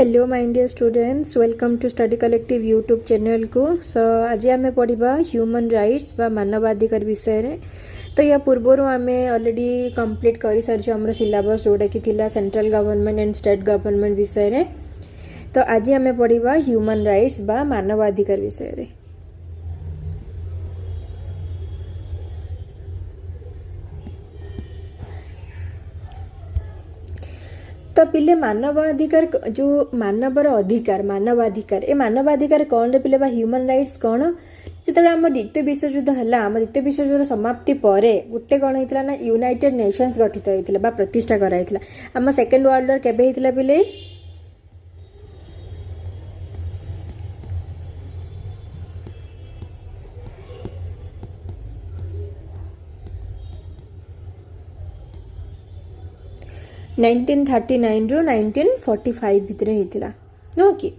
Hello my dear students, welcome to Study Collective YouTube channel को। So आज आम पढ़ा ह्यूमन राइट्स बा मानवाधिकार विषय रे। तो या पूर्वर आम ऑलरेडी कंप्लीट कर सारी आम सिलेबस जोटा कि central government and state government विषय रे। तो आज आम पढ़ा ह्यूमन राइट्स बा मानवाधिकार विषय रे। तो पिले मानवाधिकार जो मानवर अधिकार मानवाधिकार ए मानवाधिकार कौन रे पिले बा ह्यूमन राइट्स कौन जिते आम द्वितीय विश्वयुद्ध है आम द्वितीय विश्वयुद्ध समाप्ति पर गोटे कौन होता ना यूनाइटेड नेशंस गठित होता बा प्रतिष्ठा कराइला। आम सेकेंड वर्ल्ड वार केबे होता पिले 1939 रु 1945 भितर होता नुह कि।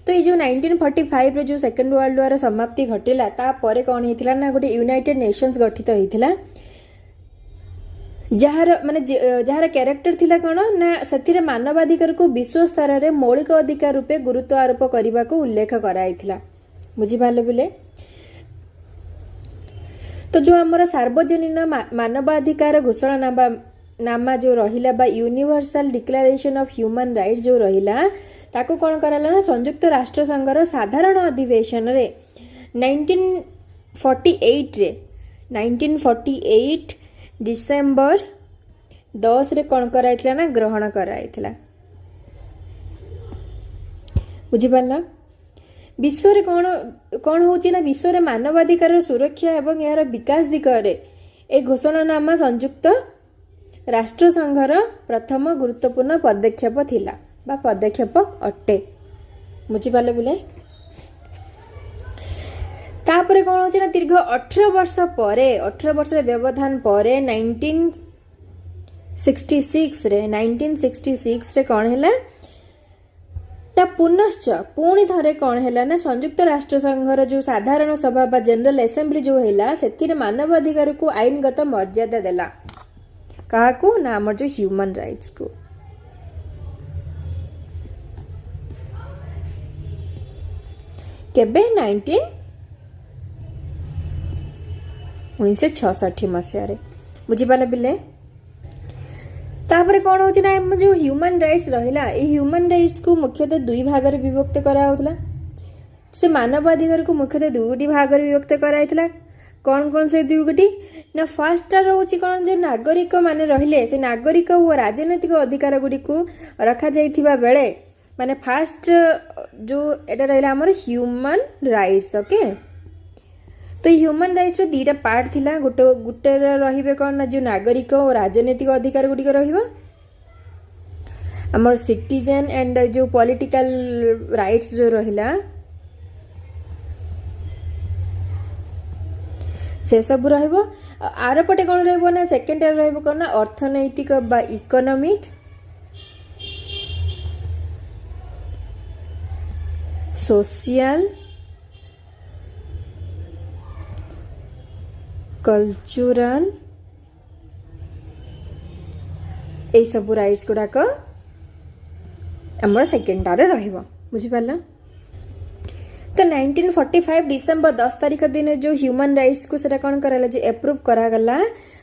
तो ये जो 1945 रे जो सेकेंड वर्ल्ड वार समाप्ति घटिला तापर कौन होता ना गोटे यूनाइटेड नेशंस गठित होता जार माने जार कैरेक्टर थिला कौन ना से मानवाधिकार को विश्व स्तर में मौलिक अधिकार रूपे गुरुत्व आरोप करने को उल्लेख कराइथिला। बुझिपाले बिले। तो जो आमर सार्वजनीन मानवाधिकार घोषणा नामा जो रहिला बा universal declaration of human rights जो रहिला ताको कौन कराला ना संयुक्त राष्ट्र संघर साधारण अधिवेशन रे 1948 डिसेंबर 10 रे कौन कराइथिला ना ग्रहण कराइथिला। बुझिपाला। विश्व रे कौन कौन होची ना विश्व रे मानवाधिकार सुरक्षा एवं यार विकास दिगरे ए घोषणानामा संयुक्त राष्ट्र संघर प्रथम गुरुत्वपूर्ण पदक्षेप थिला बा पदक्षेप अटे। बुझिपाले बिले। तापरे कौन होची ना दीर्घ 18 वर्ष परे 18 वर्ष व्यवधान परे 1966 रे कौन हैला ता पुनश्च पुणी थरे कौन हैला ना संयुक्त राष्ट्र संघर जो साधारण सभा बा जनरल असेंबली जो हैला सेथिरे मानवाधिकार को आईनगत मर्यादा देला कहा को ना आमर जो ह्यूमन राइट्स को। केबे 1966 मसीह रे। बुझिपाले बिले। तापर कौन होची ना जो ह्यूमन राइट्स रहिला ए ह्यूमन राइट्स को मुख्यतः दुई भाग रे विभक्त करा होतला। से मानवाधिकार को मुख्यतः दुईटी भाग रे विभक्त कराइतला। कौन कौन से दुईटी ना फर्स्ट रोचे कौन जो नागरिक माने रहिले से नागरिक और राजनैतिक अधिकार गुडी को रखा जाइथिबा बेले माने फर्स्ट जो एटा रहिला हमर ह्यूमन राइट्स। ओके। तो ह्यूमन राइट्स दीटा पार्ट थिला गुटे रहिबे कौन ना जो नागरिक और राजनैतिक अधिकार गुडी को रहिबा हमर सिटीजन एंड जो पॉलिटिकल राइट्स जो रहिला से सब रहिबो। आर पटे कौन रहिबो ना सेकेंड रहिबो कौन ना अर्थनैतिक बा इकोनॉमिक सोशल कल्चरल ए सब राइट्स गुड़ाक आमर सेकेंड रहिबो। बुझिपाला। तो 1945 डिसेंबर 10 तारीख दिन जो ह्यूमन राइट्स को सेटा कौन कराला जो अप्रूव करागला।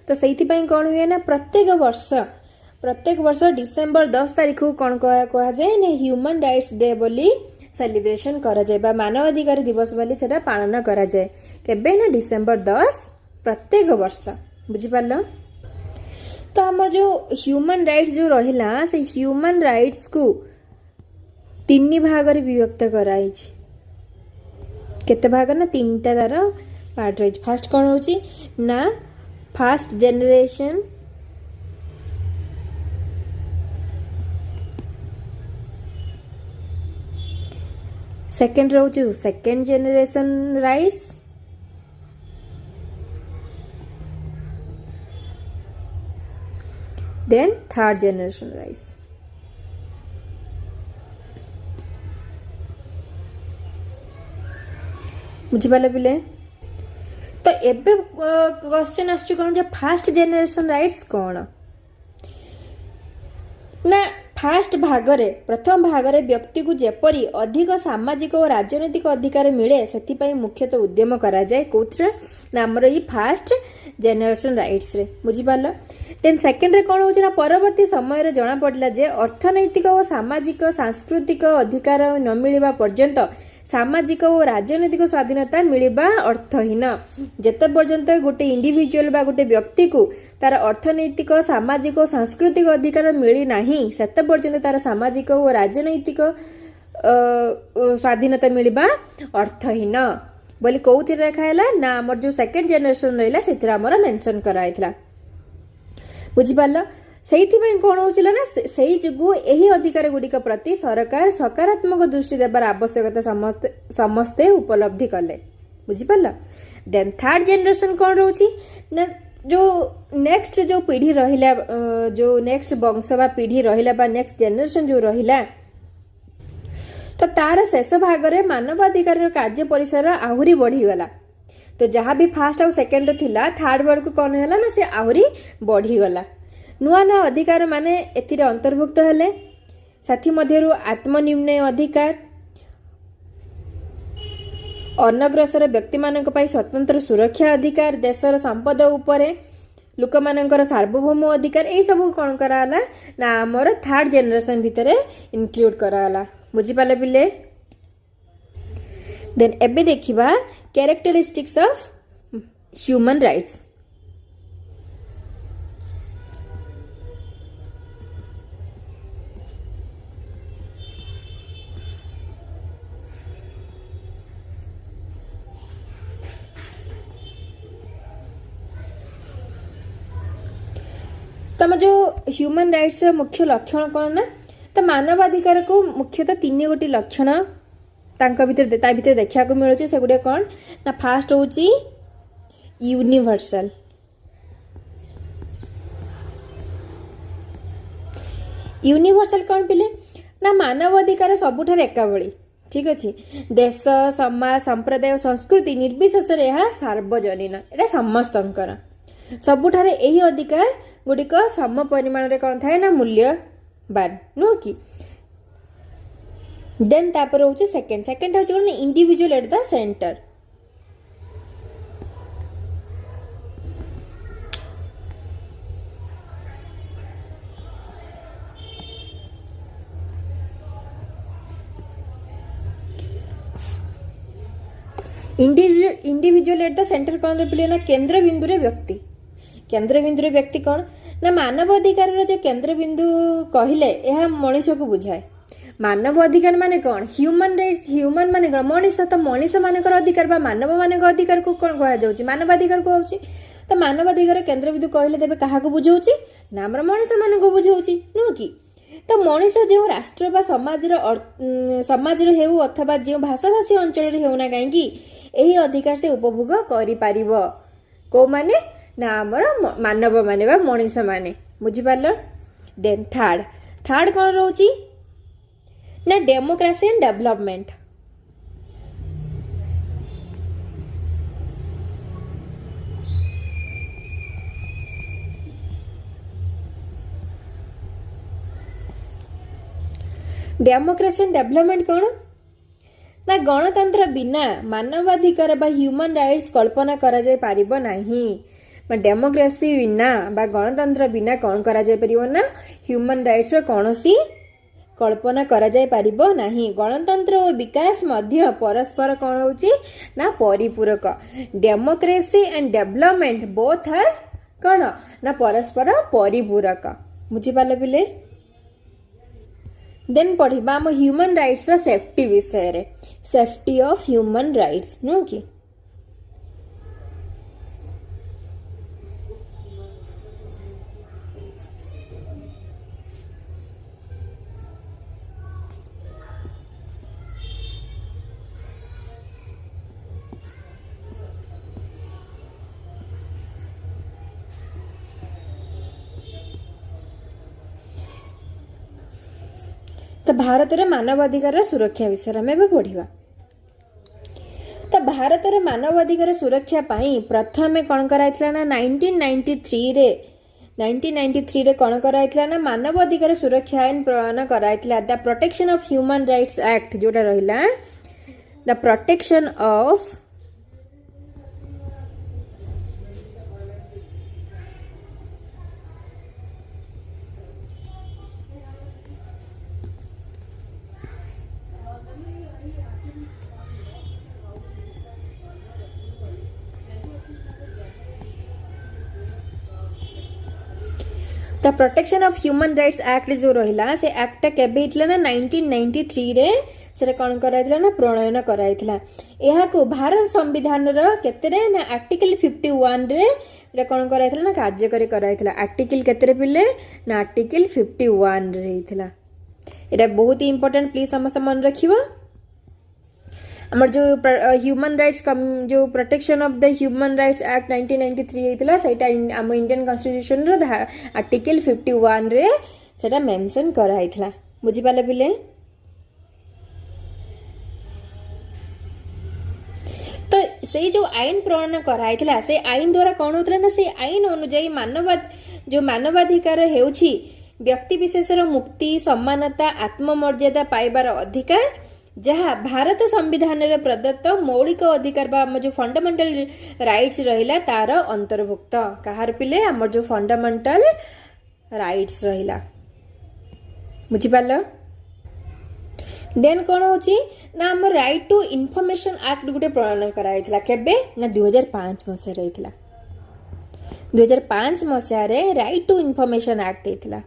तो सही कौन हुए ना प्रत्येक वर्ष डिसेंबर 10 तारीख को कौन कहा जाए ना ह्यूमन राइट्स डे बोली सेलिब्रेशन करा जाए बा मानवाधिकार दिवस बोली सेटा पालन करा जाए केबे ना डिसेंबर 10 प्रत्येक वर्ष। बुझिपारलो। तो हमर जो ह्यूमन राइट्स जो रहिला से ह्यूमन राइट्स को तीन भाग रे विभक्त कराई छी। केते भाग ना तीनटा तार पार्ट रही। फास्ट कौन होची ना फास्ट जेनरेशन सेकेंड रोची second generation rights then third generation rights. बुझिपाले बिले। तो एबे क्वेश्चन आछी कौन जे फास्ट जेनरेशन राइट्स कौन ना प्रथम भागरे व्यक्ति को जेपरी अधिक सामाजिक और राजनैतिक अधिकार मिले से मुख्यतः उद्यम करा जाए कौथरे ना हमर ये फास्ट जेनरेशन राइट्स रे बुझिपाल। देन सेकेंड रे कौन होना परवर्ती समय रे जना पड़ला जे अर्थनैतिक और सामाजिक सांस्कृतिक अधिकार न मिलवा पर्यंत सामाजिक और राजनैतिक स्वाधीनता मिलवा अर्थहीन। जेते पर्यंत गोटे इंडिविजुअल बा गोटे व्यक्ति को तार अर्थनैतिक सामाजिक और सांस्कृतिक अधिकार मिली नाही सेते पर्यंत तार सामाजिक और राजनैतिक स्वाधीनता मिलवा अर्थहीन बोली कौथि रेखा हैला ना हमर जो सेकंड जनरेशन रहिला सेथिरा हमर मेंशन कराइतला बुझिपाल। ସେଇଥିପାଇଁ କ'ଣ ହେଉଥିଲା ନା ସେଇ ଯୋଗୁଁ ଏହି ଅଧିକାର ଗୁଡ଼ିକ ପ୍ରତି ସରକାର ସକାରାତ୍ମକ ଦୃଷ୍ଟି ଦେବାର ଆବଶ୍ୟକତା ସମସ୍ତେ ଉପଲବ୍ଧି କଲେ ବୁଝିପାରିଲ। ଦେନ୍ ଥାର୍ଡ ଜେନେରେସନ୍ କ'ଣ ରହୁଛି ନା ଯେଉଁ ନେକ୍ସଟ ଯେଉଁ ପିଢ଼ି ରହିଲା ଯେଉଁ ନେକ୍ସଟ ବଂଶ ବା ପିଢ଼ି ରହିଲା ବା ନେକ୍ସଟ ଜେନେରେସନ୍ ଯେଉଁ ରହିଲା ତ ତାର ଶେଷ ଭାଗରେ ମାନବାଧିକାରର କାର୍ଯ୍ୟ ପରିସର ଆହୁରି ବଢ଼ିଗଲା। ତ ଯାହା ବି ଫାର୍ଷ୍ଟ ଆଉ ସେକେଣ୍ଡ ଥିଲା ଥାର୍ଡ ବେଳକୁ କ'ଣ ହେଲା ନା ସେ ଆହୁରି ବଢ଼ିଗଲା। नुआ नुआ अधिकार माने एथिरे अंतर्भुक्त हेले साथी मध्यरु आत्मनिर्णय अधिकार अनग्रसर व्यक्ति मानक पई स्वतंत्र सुरक्षा अधिकार देशर संपद उपरे लोक मानकर सार्वभौम अधिकार ए सब कोन कराला ना हमर थर्ड जनरेशन भितरे इंक्लूड कराला बुझि पाले पिले। देन एबे देखिबा कैरेक्टरिस्टिक्स ऑफ ह्यूमन राइट्स। तम जो ह्यूमन राइट्स मुख्य लक्षण कौन ना तो मानवाधिकार को मुख्यतः 3 गोटी लक्षण भीतर देखा मिलूँ से गुड़े कौन ना फास्ट हूँ यूनिवर्सल यूनिवर्सल कौन पिले ना मानवाधिकार सबुठार एका भली ठीक अच्छे देश समाज संप्रदाय संस्कृति निर्विशेष सार्वजनीन एटा समस्तंकर सबुठार यही अधिकार गुड़िक सम परिमाण रे कौन थाए ना मूल्यवान नुह कि। देन तापर होचे सेकंड होचे individual at the centre. Individual at the centre कौन रे ना केंद्र बिंदु रे व्यक्ति कौन ना मानव अधिकार जो केंद्र बिंदु कहले यह मनीष को बुझाए। मानव अधिकार माने कौन ह्यूमन राइट्स ह्यूमन माने कौन मनीष तो मनीष मानकर अधिकार बा मानव मान अधिकार को कौन कह जाउची मानवाधिकार को होउची। तो मानवाधिकार केंद्र बिंदु कहले तेबे काहा को बुझाउची ना हमर मनीष मान को बुझाउची नु कि। तो मनीष जो राष्ट्र बा समाज हेउ अथवा जो भाषाभाषी अंचल रे हेउ ना काहेकि एही अधिकार से उपभोग करि पारिबो को माने ना आमर मानव माने बा मनीष माने बुझिपारल। देन थर्ड कौन रोची ना democracy and development. Democracy and development कौन ना गणतंत्र बिना मानवाधिकार बा ह्यूमन राइट्स कल्पना करा जाय पारिबो नाही। डेमोक्रेसी बिना बा गणतंत्र बिना कौन करा जाय परिबो ना ह्यूमन राइट्स रो कोनोसी कल्पना करा जाय पारिबो नाही। गणतंत्र और विकास मध्य परस्पर कौन होची ना परिपूरक। Democracy and development both are कौन ना परस्पर परिपूरक बुझी पाले पिले। देन पढ़िबा हम ह्यूमन राइट्स रो सेफ्टी विषय रे सेफ्टी ऑफ ह्यूमन राइट्स नो कि। तो भारत रे मानवाधिकार सुरक्षा विषय में पढ़ा। तो भारत रे मानवाधिकार सुरक्षा पाई प्रथम कौन कराइथिला ना 1993 रे 1993 रे कौन कराइथिला ना मानव अधिकार सुरक्षा आईन प्रणयन कराइथिला the protection of human rights act जोटा रहिला the protection of the protection of human rights act जो रहिला से एक्ट केबे हितला ना 1993 रे से कौन कराइथिला ना प्रणयन कराइथिला एहाको भारत संविधान रो केतेरे ना आर्टिकल 51 रे कौन कराइथिला ना कार्यकारी कराइथिला आर्टिकल केतेरे पिले ना आर्टिकल 51 रे हितला एटा बहुत ही इंपोर्टेंट प्लीज समस्त मन रखिबो हमर जो ह्यूमन राइट्स जो protection of the human rights act 1993 हेतला सेटा हम इंडियन कॉन्स्टिट्यूशन रो आर्टिकल 51 रे सेटा मेंशन करा हेतला बुझी पाले पिले तो से जो आईन प्रणयन करा हेतला से आईन द्वारा कौन होतला ना से आईन अनुसार मानवाधिकार हेउछि व्यक्ति विशेषर मुक्ति सम्मानता आत्ममर्यादा पाइबार अधिकार जहाँ भारत संविधान रे प्रदत्त मौलिक अधिकार बा जो फंडामेंटल राइट्स रहिला तार अंतर्भुक्त कहार पिले हमर जो फंडामेंटल राइट्स रहिला बुझी पालो देन कोन होची ना हमर राइट टू इन्फॉर्मेशन एक्ट गुटे प्रणयन कराइथिला केबे ना 2005 मसिया रहिथिला 2005 मसिया रे राइट टू इन्फॉर्मेशन एक्ट हेथिला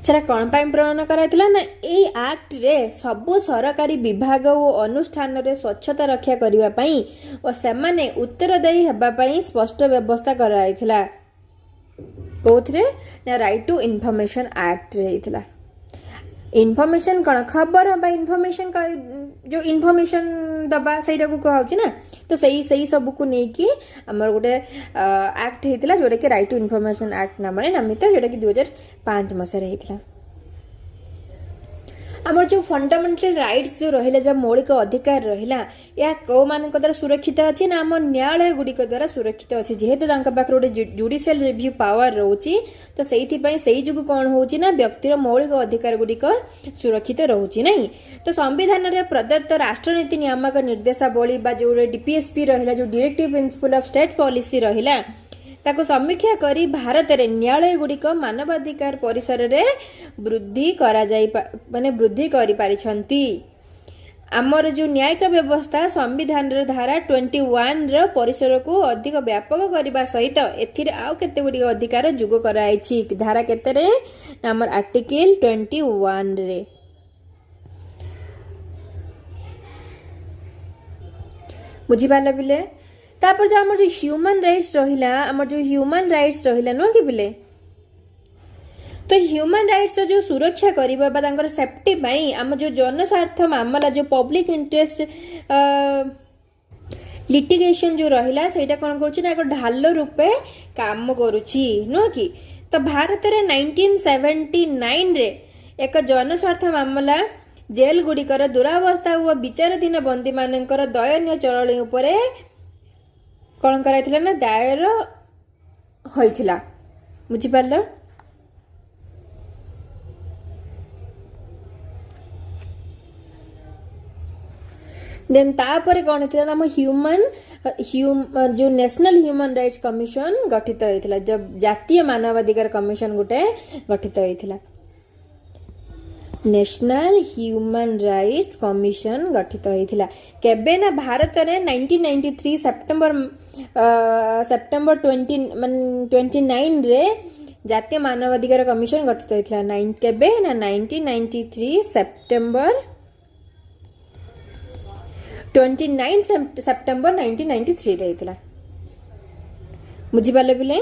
सेटा कौन प्रणयन कराइथिला ना ए एक्ट रे सबो सरकारी विभाग और अनुष्ठान रे स्वच्छता रक्षा करिवा पई और सेमाने उत्तरदायी हेबा पई स्पष्ट व्यवस्था कराइथिला कोथरे ना राइट टू इन्फॉर्मेशन एक्ट रे हितला इन्फॉर्मेशन कौन खबर हबा इन्फॉर्मेशन जो इन्फॉर्मेशन दबा सेटा को कहउची ना तो सही सब को नहीं कि हमर गोटे एक्ट हेतिला जोटा कि राइट टू इन्फॉर्मेशन एक्ट नाम रे नामित जोटा कि 2005 मसिया हेतिला हमर जो फंडामेंटल राइट्स जो रहिला जब मौलिक अधिकार रहिला या को मानक द्वारा सुरक्षित अछि ना हम न्यायालय गुडी को द्वारा सुरक्षित अछि जेहेतु तांका पाखर गोटे जुडिशियल रिव्यू पावर रहउची तो सेहिथि पई सेही जुगु कोन होउची ना व्यक्तिर मौलिक अधिकार गुडी को सुरक्षित रहउची नहीं तो संविधान रे प्रदत्त राष्ट्रनीति नियामक निर्देशावली बा जो डीपीएसपी रहिला जो directive principle of state policy रहिला ताको समीक्षा करी भारत रे न्यायालय गुडिक मानवाधिकार परिसर रे वृद्धि करा जाई माने वृद्धि करि पारिछंती आमर जो न्यायिक व्यवस्था संविधान रे धारा 21 रो परिसर को अधिक व्यापक करबा सहित एथिर आउ केते गुडी अधिकार जुग कराइछि धारा केते रे हमर आर्टिकल 21 रे बुझी पाला बिले तापर जो हमर जो ह्यूमन राइट्स रहिला नो कि बिले तो ह्यूमन राइट्स जो सुरक्षा करिबा बा तांकर सेफ्टी पई हम जो जनस्वार्थ मामला जो पब्लिक इंटरेस्ट लिटिगेशन जो रहिला सेटा कोन करछि ना एक ढाल रूपे काम करूछि नो कि तो भारत रे 1979 रे एक जनस्वार्थ मामला जेल गुडिकर दुरावस्था व विचाराधीन बंदी मानकर दयनीय चरणी उपरे कौन कराइथिला ना दायर होइथिला बुझी पारलो देन तापर कौन हेतिला ना ह्यूमन जो नेशनल ह्यूमन राइट्स कमिशन गठित होइथिला जब जातीय मानवाधिकार कमिशन गुटे गठित होइथिला नेशनल ह्यूमन राइट्स कमिशन गठित होइथिला केबे ना भारत रे 1993 सेप्टेम्बर 29 रे जातीय मानवाधिकार कमिशन गठित होइथिला केबे ना 1993 सेप्टेम्बर 29 सेप्टेम्बर 1993 रे हेतिला बुझी पाले बिले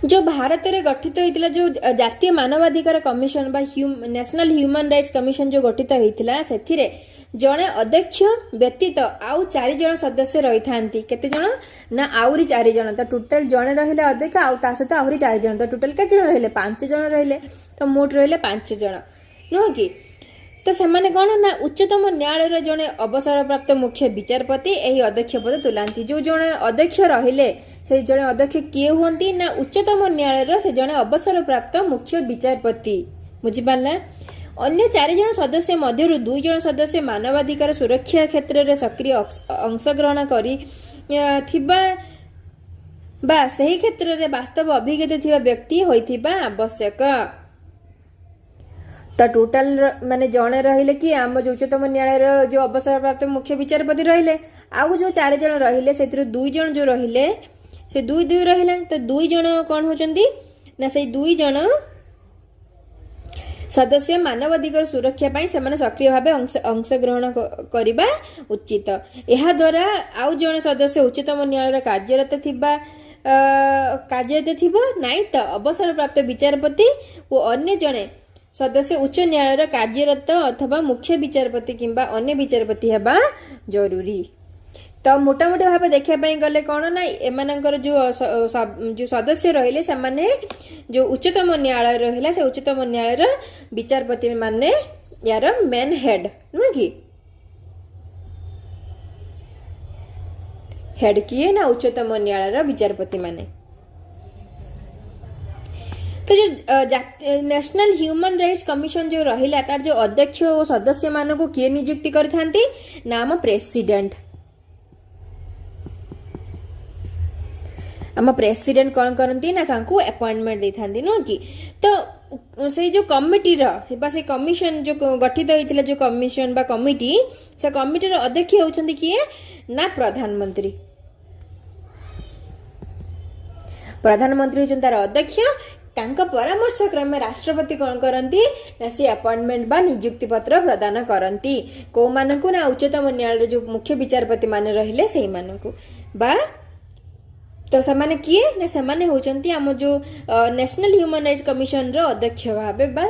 जो भारत में गठित होता जो जातीय मानवाधिकार कमिशन बा नेशनल ह्यूमन राइट्स कमिशन जो गठित होता से जड़े अध्यक्ष व्यतीत आउ 4 जन सदस्य रही था केते जन ना आउरी 4 जन तो टोटल जड़े रहिले अध्यक्ष आउ ता सहित आउरी 4 जन तो टोटल केते जन रहिले 5 जन रहिले तो मोट रहिले 5 जन नुह कि तो सेमाने कौन ना उच्चतम न्यायालय जड़े अवसर प्राप्त मुख्य विचारपति यही अध्यक्ष पद तुलांती जो जड़े अध्यक्ष रहिले से जड़े अध्यक्ष किए हुंती ना उच्चतम न्यायालय से जड़े अवसर प्राप्त मुख्य विचारपति बुझिपारला अन्य 4 जन सदस्य मध्य 2 जन सदस्य मानवाधिकार सुरक्षा क्षेत्र में सक्रिय अंशग्रहण करी थिबा बा सही क्षेत्र में वास्तव अभिज्ञता थिबा व्यक्ति होइथिबा आवश्यक तो टोटल माने जने रहिले कि आम जो उच्चतम न्यायालय जो अवसर प्राप्त मुख्य विचारपति रहिले आउ जो 4 जन रहिले से 2 जन जो रहिले से 2 रहिले तो 2 जन कौन होचंदी ना से 2 जन सदस्य मानवाधिकार सुरक्षा पाई से सक्रिय भाव अंशग्रहण करने उचित यह द्वारा आउ जन सदस्य उच्चतम न्यायालय कार्यरत थिबो नाई तो अवसर प्राप्त विचारपति और अन्य जने सदस्य उच्च न्यायालय कार्यरत अथवा मुख्य विचारपति किंबा अन्य विचारपति हेबा जरूरी तो मोटामोटी भाव देखा गले कौन ना एमानकर जो सदस्य रहिले से माने जो उच्चतम न्यायालय रहिला से उच्चतम न्यायालय विचारपति माने यार मेन हेड नुह कि हेड किए ना उच्चतम न्यायालय विचारपति माने तो जो नेशनल ह्यूमन राइट्स कमिशन जो रहिला तार जो अध्यक्ष और सदस्य मान को किए नियुक्ति करथांती नाम प्रेसिडेंट आम प्रेसिडेंट कौन करती ना तांको अपॉइंटमेंट देता नुह कि तो से जो कमिटी से कमिशन जो गठित होता जो कमिशन बा कमिटी से कमिटी अध्यक्ष होउछंती किए ना प्रधानमंत्री होउछन तार अध्यक्ष तांका परामर्श क्रमे राष्ट्रपति कौन करती ना सी अपॉइंटमेंट बा नियुक्ति पत्र प्रदान करती को मानकु ना उच्चतम न्यायालय जो मुख्य विचारपति माने रहिले सेही मानकु बा तो सेमाने किए ना सेमाने होचंती आम जो नेशनल ह्यूमन राइट्स कमिशन रो अध्यक्ष भाबे बा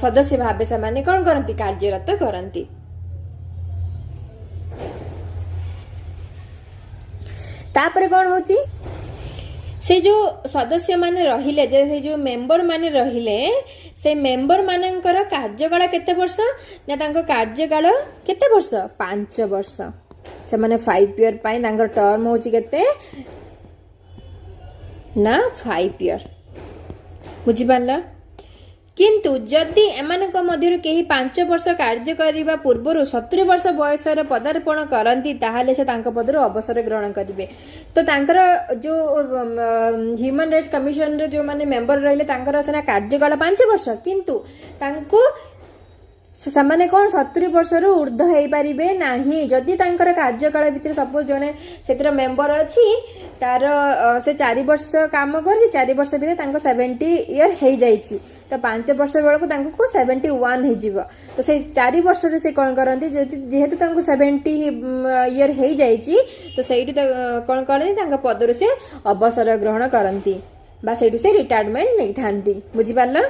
सदस्य भाबे सेमाने कौन करती कार्यरत करती तापर कौन होची से जो सदस्य माने रहिले जे से जो मेंबर माने रहिले से मेंबर मानकर कार्यकाल केते वर्ष ना तांको कार्यकाल केते वर्ष 5 वर्ष से माने 5 ईयर पाई तांकर टर्म होची केते ना 5 ईयर बुझी पारला किंतु जदि एमानक मध्यरु केही 5 वर्ष कार्य करिबा पूर्वरु 70 वर्ष बयसर पदार्पण करंती ताहाले से तांको पदरु अवसर ग्रहण करिवे तो तांकर जो ह्यूमन राइट्स कमिशन रे जो माने मेंबर रहिले तांकर सेना कार्यकाल 5 वर्ष किंतु तांको सामान्य कौन 70 वर्ष ऊर्ध हो पारे ना जदि कार्यकाल भितर सपोज जड़े से मेंबर अच्छी तार से 4 वर्ष काम कर 4 वर्ष भितर 70 ईयर हो जाइए तो 5 वर्ष बेलू 71 हो तो से 4 वर्ष से कौन करती जेहेतु 70 ईयर हो जाइए तो सही कौन करती पदर से अवसर ग्रहण करती बा से रिटायरमेंट नहीं था बुझीपार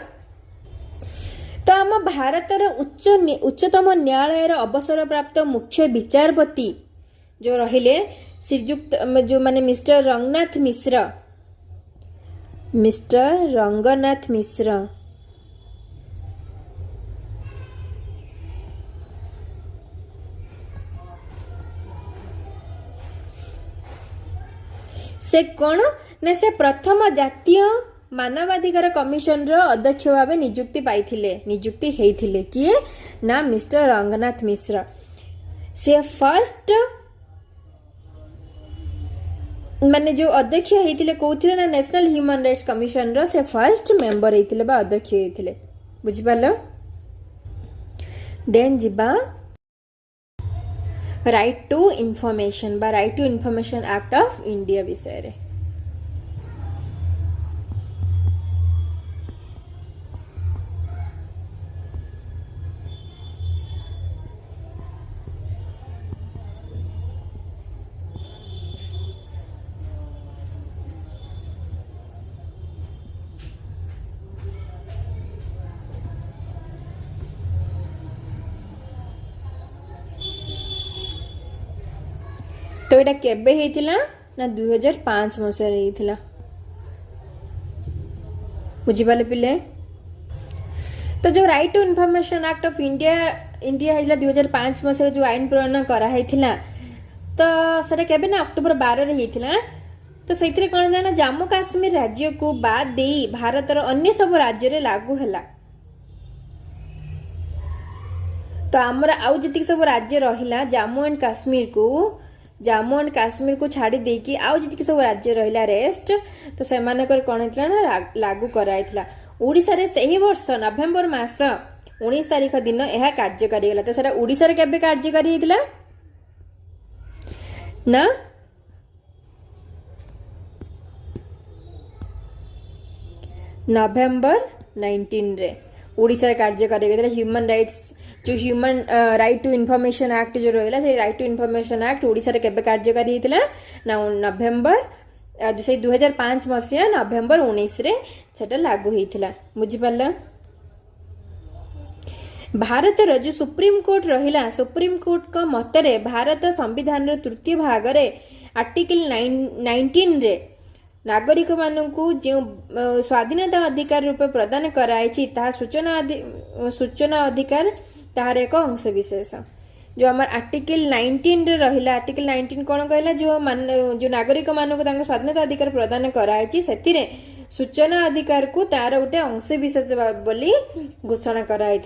तो आम भारतर उच्चतम न्यायालय अवसर प्राप्त मुख्य विचारपति जो रहिले श्रीजुक्त जो माने मिस्टर रंगनाथ मिश्र से कौन ना से प्रथम जातीय मानवाधिकार कमिशन रो अध्यक्ष भाव नियुक्ति हेइथिले किए ना मिस्टर रंगनाथ मिश्र से फर्स्ट माने जो अध्यक्ष हेइथिले कोथिले ना नेशनल ह्यूमन राइट्स कमिशन रो से फर्स्ट मेंबर हेइथिले बा अध्यक्ष हेइथिले बुझि पारलो देन जिबा राइट टू इन्फॉर्मेशन बा right to information act of India विषय रे ତ ଏଇଟା କେବେ ହେଇଥିଲା ନା 2005 ମସିହାରେ ହେଇଥିଲା। ବୁଝିପାରିଲେ ପିଲେ? ତ ଯୋଉ right to information act of India ହେଇଥିଲା 2005 ମସିହାରେ ଯୋଉ ଆଇନ ପ୍ରଣୟନ କରାହେଇଥିଲା, ତ ସେଟା କେବେ ନା ଅକ୍ଟୋବର 12ରେ ହେଇଥିଲା। ତ ସେଇଥିରେ କଣ ହେଲା ନା ଜାମ୍ମୁ କାଶ୍ମୀର ରାଜ୍ୟକୁ ବାଦ ଦେଇ ଭାରତର ଅନ୍ୟ ସବୁ ରାଜ୍ୟରେ ଲାଗୁ ହେଲା। ତ ଆମର ଆଉ ଯେତିକି ସବୁ ରାଜ୍ୟ ରହିଲା ଜାମ୍ମୁ ଆଣ୍ଡ କାଶ୍ମୀରକୁ ଛାଡ଼ି ଦେଇକି ଆଉ ଯେତିକି ସବୁ ରାଜ୍ୟ ରହିଲା ରେଷ୍ଟ, ତ ସେମାନଙ୍କର କଣ ହେଇଥିଲା ନା ଲାଗୁ କରାଯାଇଥିଲା। ଓଡ଼ିଶାରେ ସେହି ବର୍ଷ ନଭେମ୍ବର ମାସ 19 ତାରିଖ ଦିନ ଏହା କାର୍ଯ୍ୟକାରୀ ହେଲା। ତ ସେଟା ଓଡ଼ିଶାରେ କେବେ କାର୍ଯ୍ୟକାରୀ ହେଇଥିଲା ନା ନଭେମ୍ବର 19ରେ ଓଡ଼ିଶାରେ କାର୍ଯ୍ୟକାରୀ ହେଇଥିଲା। Human right to information act ଯୋଉ ରହିଲା, ସେଇ ରାଇଟ୍ ଟୁ ଇନଫର୍ମେସନ ଆକ୍ଟ ଓଡ଼ିଶାରେ କେବେ କାର୍ଯ୍ୟକାରୀ ହେଇଥିଲା ନା ସେଇ 2005 ମସିହା ନଭେମ୍ବର 19ରେ ସେଟା ଲାଗୁ ହେଇଥିଲା। ବୁଝିପାରିଲ? ଭାରତର ଯୋଉ ସୁପ୍ରିମକୋର୍ଟ ରହିଲା, ସୁପ୍ରିମକୋର୍ଟଙ୍କ ମତରେ ଭାରତ ସମ୍ବିଧାନର ତୃତୀୟ ଭାଗରେ ଆର୍ଟିକଲ 19ରେ ନାଗରିକ ମାନଙ୍କୁ ଯେଉଁ ସ୍ୱାଧୀନତା ଅଧିକାର ରୂପେ ପ୍ରଦାନ କରାଯାଇଛି ତାହା ସୂଚନା ଅଧିକାର ତାହାର ଏକ ଅଂଶ ବିଶେଷ। जो आम आर्टिकल 19 रे रहिला, आर्टिकल 19 कौन कहला जो नागरिक मानक स्वाधीनता अधिकार प्रदान कराई से सूचना अधिकार को तार गोटे अंश विशेष बोली घोषणा कराई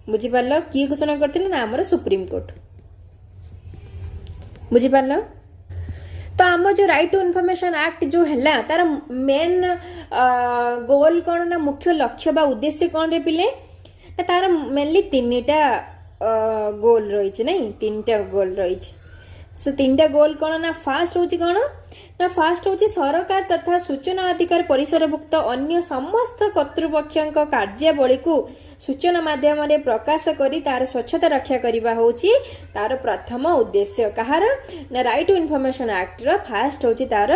बुझिपार किए घोषणा करथिले ना हमर सुप्रीम कोर्ट। बुझिपार तो आम जो राइट टू इनफॉरमेशन एक्ट जो है तार मेन गोल कौन ना मुख्य लक्ष्य बा उद्देश्य कौन रे पिले तार मेनली तीनटा गोल रही नहीं तीनटा गोल रही सो तीनटा गोल कौन ना फास्ट होची कौन ना फास्ट होची सरकार तथा सूचना अधिकार परिसरभुक्त अन्य समस्त कर्तृपक्षों कार्यावली को सूचना माध्यम रे प्रकाश करी तार स्वच्छता रक्षा करबा होची तार प्रथम उद्देश्य। कहार ना राइट टू इनफॉरमेशन एक्ट रो फास्ट होची तार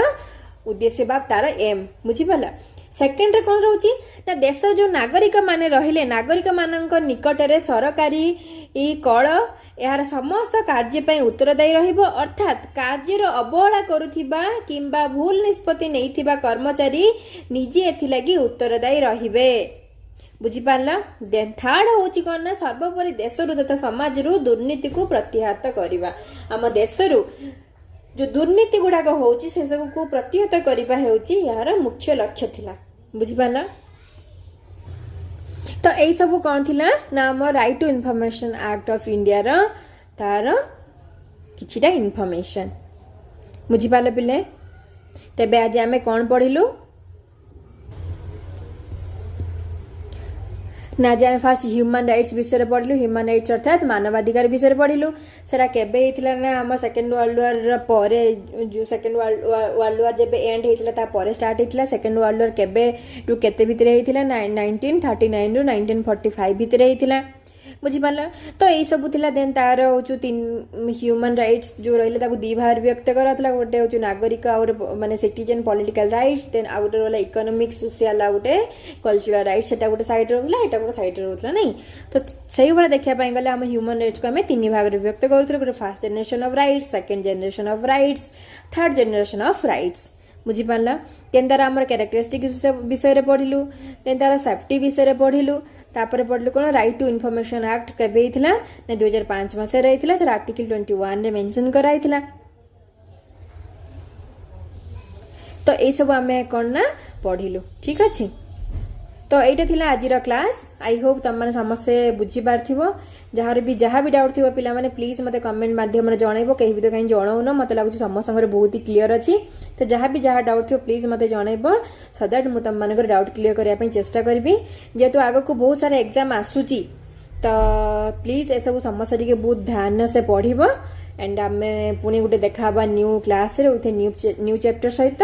उद्देश्य बा तार एम। बुझी पाला सेकेंड रे कौन रहउची ना देश जो नागरिक माने रहिले नागरिक मानक निकट रे सरकारी कल यार समस्त कार्य उत्तरदायी रहिबो अर्थात कार्यर अवहेला करुथिबा किंबा भूल निष्पत्ति नैथिबा कर्मचारी निजे एथिलागी उत्तरदायी रहिबे। बुझी पारला। देन थर्ड होची कोन ना सर्वोपरि देशरु तथा समाजरु दुर्नीति को प्रतिहत करिबा। आम देशरु जो दुर्नीति गुड़ाक होची से सब को प्रतिहत करिबा हेउची यार मुख्य लक्ष्य थिला। बुझी पारला। तो यही सब कौन थिला ना आम right to information act of India रो तार किछिटा इनफॉरमेशन। बुझी पाले पिले। तेबे आज आमे कौन पढ़िलु ना जे फास्ट ह्यूमन राइट्स विषय पढ़लु। ह्यूमन राइट्स अर्थात मानवाधिकार विषय पढ़लु। सेरा केबे हेतिला ना आम सेकंड वर्ल्ड वॉर परे जो सेकंड वर्ल्ड वॉर जेबे एंड हेतिला ता परे स्टार्ट हेतिला। सेकंड वर्ल्ड वॉर केबे रु केते भितरे हेतिला 1939 रु 1945 भितरे हेतिला। बुझी पाला। तो यही सब थिला। देन तार होचु तीन ह्यूमन राइट्स जो रहिले ताको दी भाग व्यक्त करातला। गोटे होचु नागरिक और माने सिटीजन पॉलिटिकल राइट्स। देन आ गोटे वाला इकोनॉमिक सोशल आ गोटे कल्चरल राइट्स सेटा गोटे साइड रहला एटा गोटे साइड रहला नहीं। तो सही वाला देखिया पई गले हम ह्यूमन राइट्स को हमें तीन भाग रे व्यक्त करथले। गोटे first generation of rights, second generation of rights, third generation of rights. बुझी पाला। देन तार हमर कैरेक्टरिस्टिक विषय रे पढिलु। देन तार सेफ्टी विषय रे पढिलु। तापर पढ़लु कौन राइट टू इनफॉरमेशन एक्ट केबे हिथिला ना 2005 मसिया रहिथिला। से आर्टिकल 21 रे मेंशन कराइथिला। तो ए सब हमें कौन ना पढ़िलु। ठीक अछि। तो एटा थिला आजिर क्लास। आई होप तुम माने समस्ते बुझी पारथिबो। जहार भी जहाँ भी डाउट थिबो पिला माने प्लीज मते कमेंट माध्यम रे जणाइबो। केहि भी तो कहीं जणाउन मते लागु समस्त संगे बहुत ही क्लियर अछि। तो जहाँ भी जहाँ डाउट थो प्लीज मते जणाइबो सो दैट मु तुम मानकर डाउट क्लियर करिया पई चेष्टा करबी। जेतु आगो को बहुत सारा एग्जाम आसुची तो प्लीज ए सब समस्या टिके बहुत ध्यान से पढ़िबो। एंड आमे पुणी गोटे देखा न्यू क्लास रे उथे न्यू चैप्टर सहित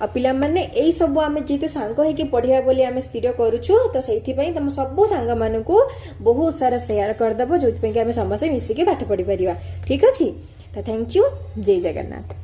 आ पिला माने एई सब आमे जेतु सांग होई पढ़िया बोली आमे स्थिर करूछु। तो सेथि पई तुम सब सांग मानकू बहुत सारा शेयर कर दबो जोथि पई कि आमे समस्त मिसी के पाठ पढ़ी परिबा। ठीक अछि। तो थैंक यू। जय जगन्नाथ।